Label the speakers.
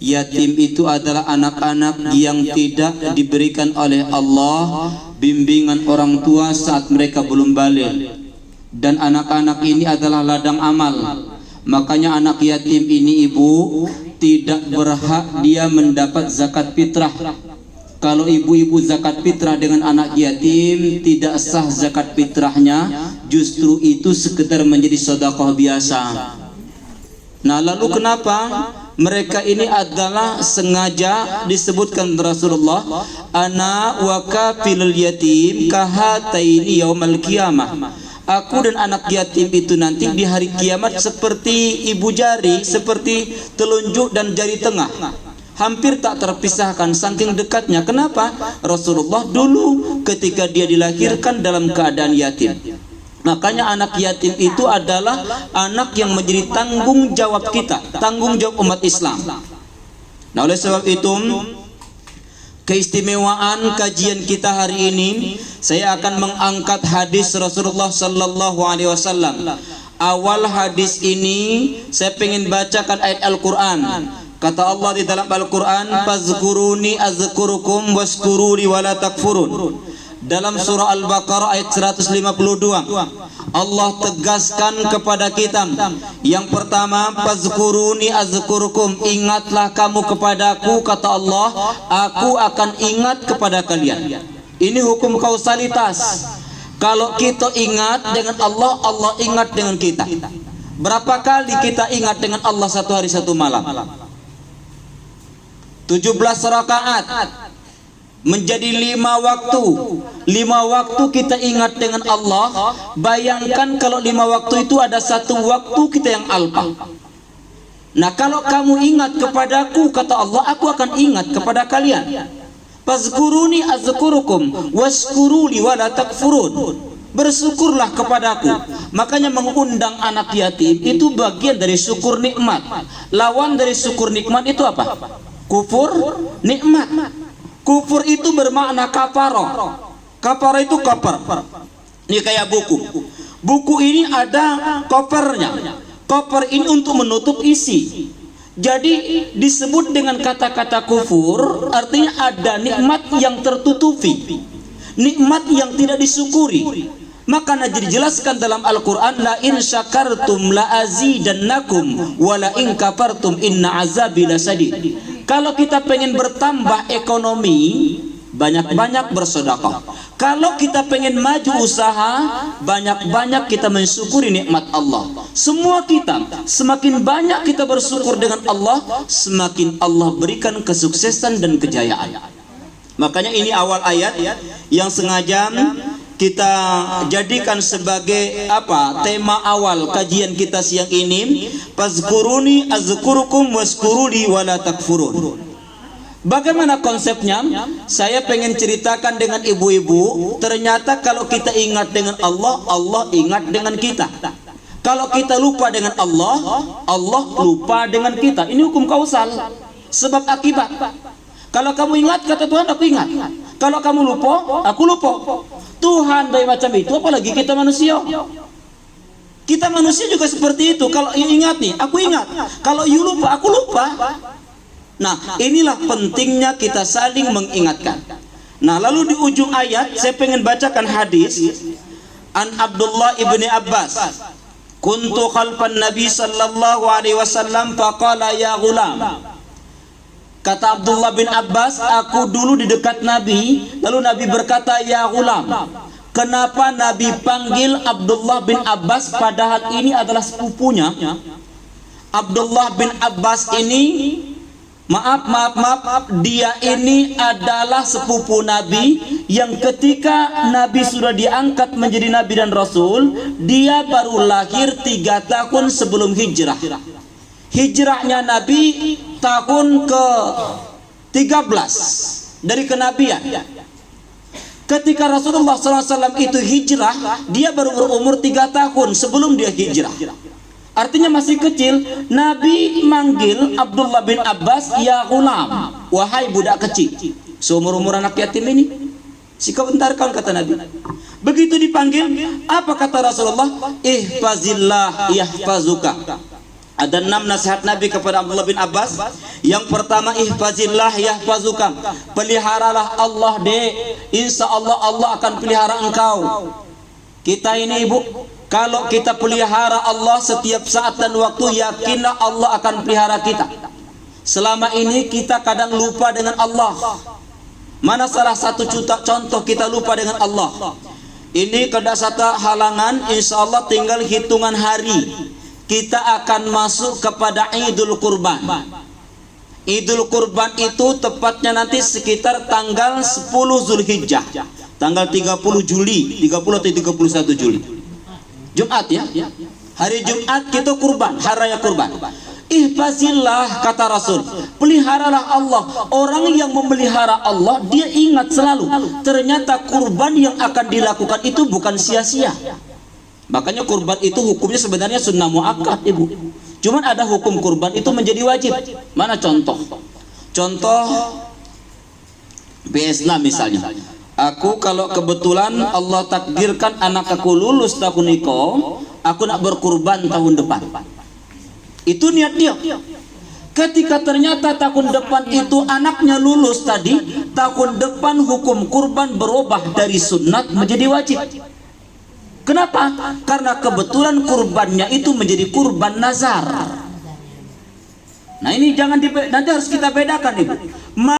Speaker 1: Yatim itu adalah anak-anak yang tidak diberikan oleh Allah bimbingan orang tua saat mereka belum balik. Dan anak-anak ini adalah ladang amal. Makanya anak yatim ini ibu tidak berhak dia mendapat zakat fitrah. Kalau ibu-ibu zakat fitrah dengan anak yatim, tidak sah zakat fitrahnya. Justru itu sekedar menjadi sedekah biasa. Nah, lalu kenapa mereka ini adalah sengaja disebutkan Rasulullah, ana wa kafilul yatim kahataini yaumal qiyamah. Aku dan anak yatim itu nanti di hari kiamat seperti ibu jari, seperti telunjuk dan jari tengah, hampir tak terpisahkan saking dekatnya. Kenapa? Rasulullah dulu ketika dia dilahirkan dalam keadaan yatim. Makanya anak yatim itu adalah anak yang menjadi tanggung jawab kita, tanggung jawab umat Islam. Nah, oleh sebab itu keistimewaan kajian kita hari ini, saya akan mengangkat hadis Rasulullah sallallahu alaihi wasallam. Awal hadis ini saya ingin bacakan ayat Al-Qur'an. Kata Allah di dalam Al-Qur'an, "Fazkuruni azkurukum washkuruli wala takfurun." Dalam surah Al-Baqarah ayat 152, Allah tegaskan kepada kita, yang pertama, fazkuruni azkurukum, ingatlah kamu kepadaku, kata Allah, aku akan ingat kepada kalian. Ini hukum kausalitas. Kalau kita ingat dengan Allah, Allah ingat dengan kita. Berapa kali kita ingat dengan Allah satu hari satu malam? 17 rakaat menjadi 5 waktu. 5 waktu kita ingat dengan Allah. Bayangkan kalau 5 waktu itu ada 1 waktu kita yang alpa. Nah, kalau kamu ingat kepadaku, kata Allah, aku akan ingat kepada kalian. Fazkuruni azkurukum washkuruli wala takfurun. Bersyukurlah kepadaku. Makanya mengundang anak yatim itu bagian dari syukur nikmat. Lawan dari syukur nikmat itu apa? Kufur nikmat. Kufur itu bermakna kafarah. Kafarah itu koper. Ini kayak buku. Buku ini ada kopernya. Koper ini untuk menutup isi. Jadi disebut dengan kata-kata kufur, artinya ada nikmat yang tertutupi, nikmat yang tidak disyukuri. Maka dijelaskan dalam Al-Quran, la in syakartum la azidannakum wa la in kafartum inna azabi lasadid. Kalau kita pengen bertambah ekonomi, banyak-banyak bersedekah. Kalau kita pengen maju usaha, banyak-banyak kita mensyukuri nikmat Allah. Semua kita, semakin banyak kita bersyukur dengan Allah, semakin Allah berikan kesuksesan dan kejayaan. Makanya ini awal ayat yang sengaja kita jadikan sebagai tema awal kajian kita siang ini. Fazkuruni azkurukum washkuruli wala takfurun. Bagaimana konsepnya? Saya pengen ceritakan dengan ibu-ibu. Ternyata kalau kita ingat dengan Allah, Allah ingat dengan kita. Kalau kita lupa dengan Allah, Allah lupa dengan kita. Ini hukum kausal, sebab akibat. Kalau kamu ingat, kata Tuhan, aku ingat. Kalau kamu lupa, aku lupa. Tuhan dari macam itu, apalagi kita manusia. Kita manusia juga seperti itu. Kalau you ingat nih, aku ingat. Kalau you lupa, aku lupa. Nah, inilah pentingnya kita saling mengingatkan. Nah, lalu di ujung ayat saya pengen bacakan hadis an Abdullah ibni Abbas. Kuntu khalfan Nabi sallallahu alaihi wasallam faqala ya ghulam. Kata Abdullah bin Abbas, aku dulu di dekat Nabi, lalu Nabi berkata, ya ghulam. Kenapa Nabi panggil Abdullah bin Abbas padahal ini adalah sepupunya? Abdullah bin Abbas ini, maaf, dia ini adalah sepupu Nabi yang ketika Nabi sudah diangkat menjadi Nabi dan Rasul, dia baru lahir 3 tahun sebelum hijrah. Hijrahnya Nabi tahun ke-13 dari kenabian. Ketika Rasulullah SAW itu hijrah, dia baru berumur 3 tahun sebelum dia hijrah. Artinya masih kecil. Nabi manggil Abdullah bin Abbas, ya ghulam, wahai budak kecil. Seumur-umur anak yatim ini, sikap bentarkan, kata Nabi. Begitu dipanggil, apa kata Rasulullah? Ihfazillah yahfazuka. Ada 6 nasihat Nabi kepada Abdullah bin Abbas. Yang pertama, ihfazillah yahfazuka. Peliharalah Allah, dek. Insya Allah Allah akan pelihara engkau. Kita ini ibu, kalau kita pelihara Allah setiap saat dan waktu, yakinlah Allah akan pelihara kita. Selama ini kita kadang lupa dengan Allah. Mana salah satu contoh kita lupa dengan Allah? Ini kada satu halangan, insya Allah tinggal hitungan hari kita akan masuk kepada Idul Kurban. Idul Kurban itu tepatnya nanti sekitar tanggal 10 Zulhijjah, tanggal 30 Juli, 30 atau 31 Juli. Jumat ya. Hari Jumat kita kurban, hari raya kurban. Ihfazillah, kata Rasul, peliharalah Allah. Orang yang memelihara Allah, dia ingat selalu ternyata kurban yang akan dilakukan itu bukan sia-sia. Makanya kurban itu hukumnya sebenarnya sunnah muakkad, ibu. Cuman ada hukum kurban itu menjadi wajib. Mana contoh? Contoh Islam misalnya. Aku kalau kebetulan Allah takdirkan anak aku lulus tahun ini, aku nak berkurban tahun depan. Itu niat dia. Ketika ternyata tahun depan itu anaknya lulus tadi, tahun depan hukum kurban berubah dari sunat menjadi wajib. Kenapa? Karena kebetulan kurbannya itu menjadi kurban nazar. Nah ini jangan nanti harus kita bedakan, ibu.